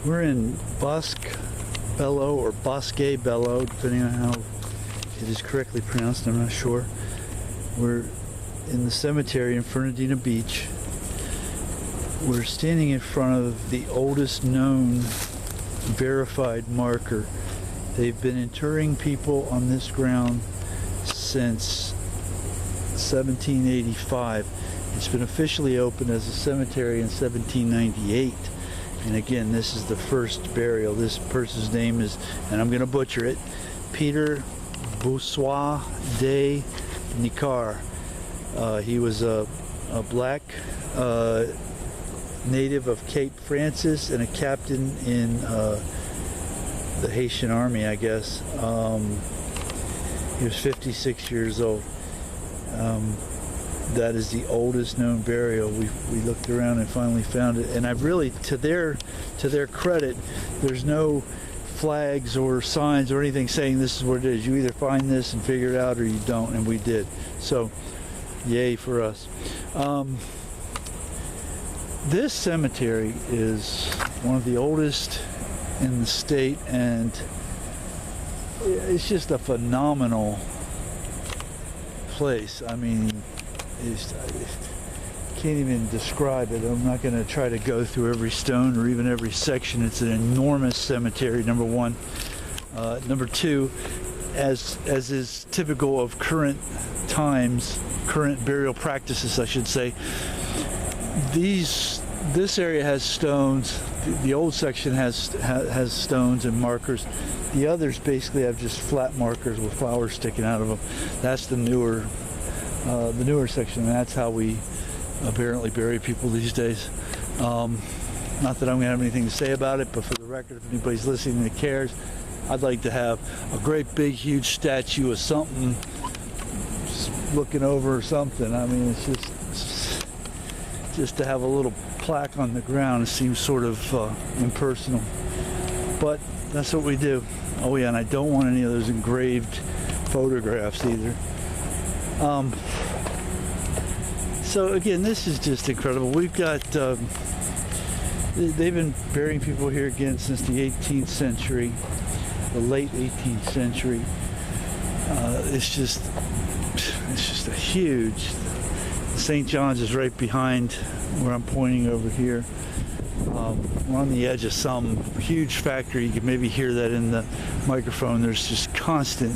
We're in Bosque Bello, or Bosque Bello, depending on how it is correctly pronounced, I'm not sure. We're in the cemetery in Fernandina Beach. We're standing in front of the oldest known verified marker. They've been interring people on this ground since 1785. It's been officially opened as a cemetery in 1798. And again, this is the first burial. This person's name is, and I'm going to butcher it, Peter Bouissou de Nicar. He was a black native of Cape Francis and a captain in the Haitian army, I guess. He was 56 years old. That is the oldest known burial. We looked around and finally found it. And I've really, to their credit, there's no flags or signs or anything saying this is what it is. You either find this and figure it out or you don't, and we did. So, yay for us. This cemetery is one of the oldest in the state, and it's just a phenomenal place. I mean, I can't even describe it. I'm not going to try to go through every stone or even every section. It's an enormous cemetery, number one. Number two, as is typical of current times, current burial practices, I should say, this area has stones. The old section has stones and markers. The others basically have just flat markers with flowers sticking out of them. That's the newer section, and that's how we apparently bury people these days. Not that I'm going to have anything to say about it, but for the record, if anybody's listening that cares, I'd like to have a great big huge statue of something looking over or something. I mean, it's just to have a little plaque on the ground, it seems sort of impersonal, but that's what we do. Oh yeah, and I don't want any of those engraved photographs either. So again, this is just incredible. We've got they've been burying people here again since the 18th century, the late 18th century. It's just a huge. St. John's is right behind where I'm pointing over here. We're on the edge of some huge factory. You can maybe hear that in the microphone. There's just constant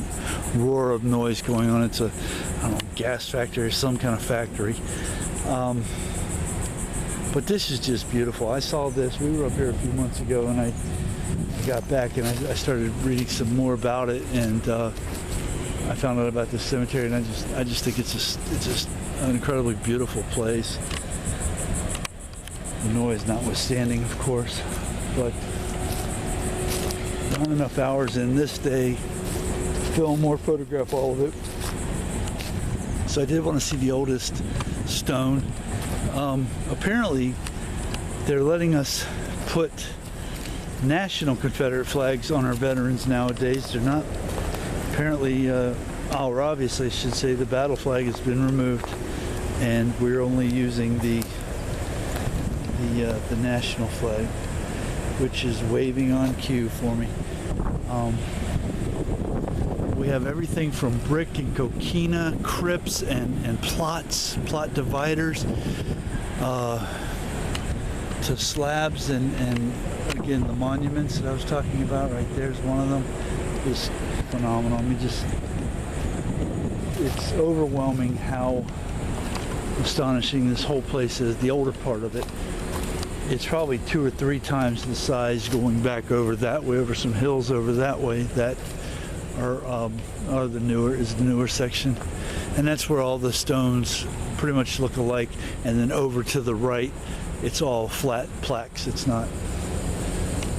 roar of noise going on. It's a, I don't know, gas factory or some kind of factory. But this is just beautiful. I saw this. We were up here a few months ago, and I got back and I started reading some more about it, and I found out about this cemetery, and I just think it's just an incredibly beautiful place. The noise notwithstanding, of course, but not enough hours in this day to film or photograph all of it. So I did want to see the oldest stone. Apparently, they're letting us put national Confederate flags on our veterans nowadays. They're not, apparently, or obviously I should say, the battle flag has been removed, and we're only using the national flag, which is waving on cue for me. We have everything from brick and coquina, crypts and plot dividers, to slabs and again the monuments that I was talking about. Right there's one of them. Just phenomenal. I mean, it's overwhelming how astonishing this whole place is. The older part of it, it's probably 2 or 3 times the size going back over that way, over some hills over that way, that are the newer section, and that's where all the stones pretty much look alike. And then over to the right, it's all flat plaques. It's not,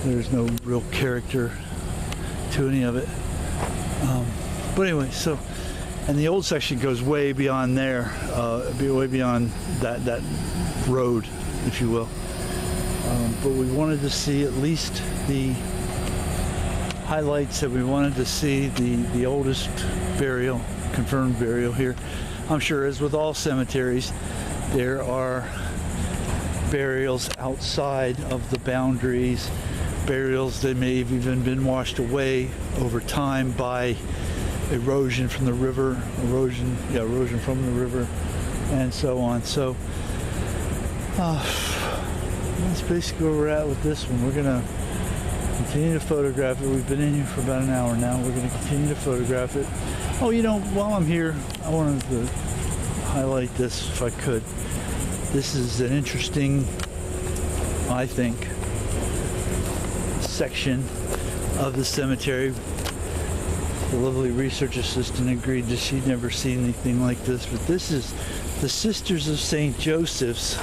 there's no real character to any of it. But anyway, so, and the old section goes way beyond there, way beyond that road, if you will. But we wanted to see at least the highlights, that we wanted to see the oldest burial, confirmed burial here. I'm sure, as with all cemeteries, there are burials outside of the boundaries burials. They may have even been washed away over time by erosion from the river, erosion from the river, and so on. So that's basically where we're at with this one. We're gonna continue to photograph it. We've been in here for about an hour now. We're gonna continue to photograph it. Oh, while I'm here, I wanted to highlight this if I could. This is an interesting, I think, section of the cemetery. The lovely research assistant agreed that she'd never seen anything like this, but this is the Sisters of St. Joseph's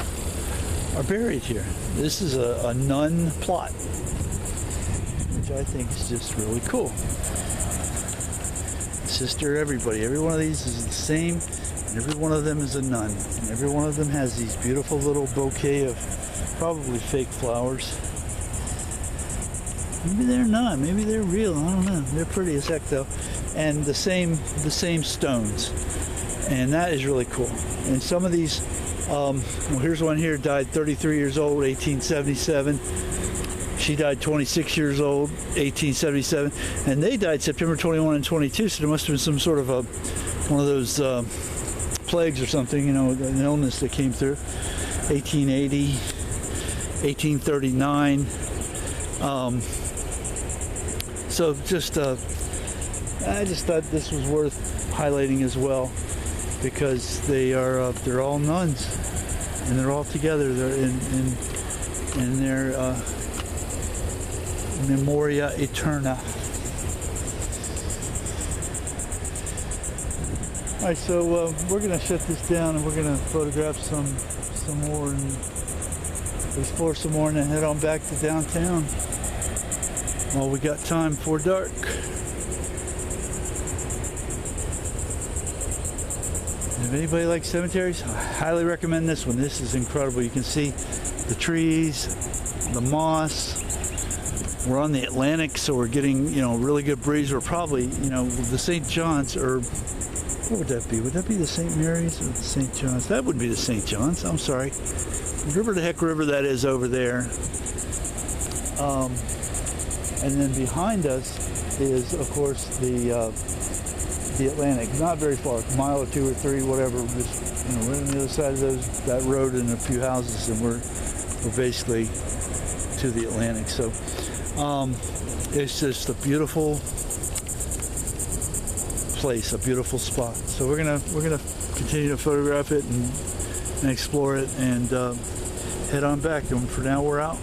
are buried here. This is a nun plot, which I think is just really cool. Sister, everybody, every one of these is the same, and every one of them is a nun, and every one of them has these beautiful little bouquet of probably fake flowers. Maybe they're not, maybe they're real, I don't know. They're pretty as heck though. And the same stones. And that is really cool. And some of these, well, here's one here, died 33 years old, 1877. She died 26 years old, 1877. And they died September 21 and 22, so there must have been some sort of one of those plagues or something, an illness that came through. 1880, 1839. So I just thought this was worth highlighting as well, because they're all nuns, and they're all together. They're in their memoria eterna. All right, so we're gonna shut this down, and we're gonna photograph some more and explore some more, and then head on back to downtown while we got time before dark. If anybody likes cemeteries, I highly recommend this one. This is incredible. You can see the trees, the moss. We're on the Atlantic, so we're getting, really good breeze. We're probably, the St. John's, or what would that be? Would that be the St. Mary's or the St. John's? That would be the St. John's. I'm sorry. River the heck river that is over there. And then behind us is, of course, the Atlantic. Not very far, a mile or two or three, whatever. Just, we're on the other side of that road and a few houses, and we're basically to the Atlantic. So it's just a beautiful place, a beautiful spot. So we're gonna continue to photograph it and explore it, and head on back. And for now, we're out.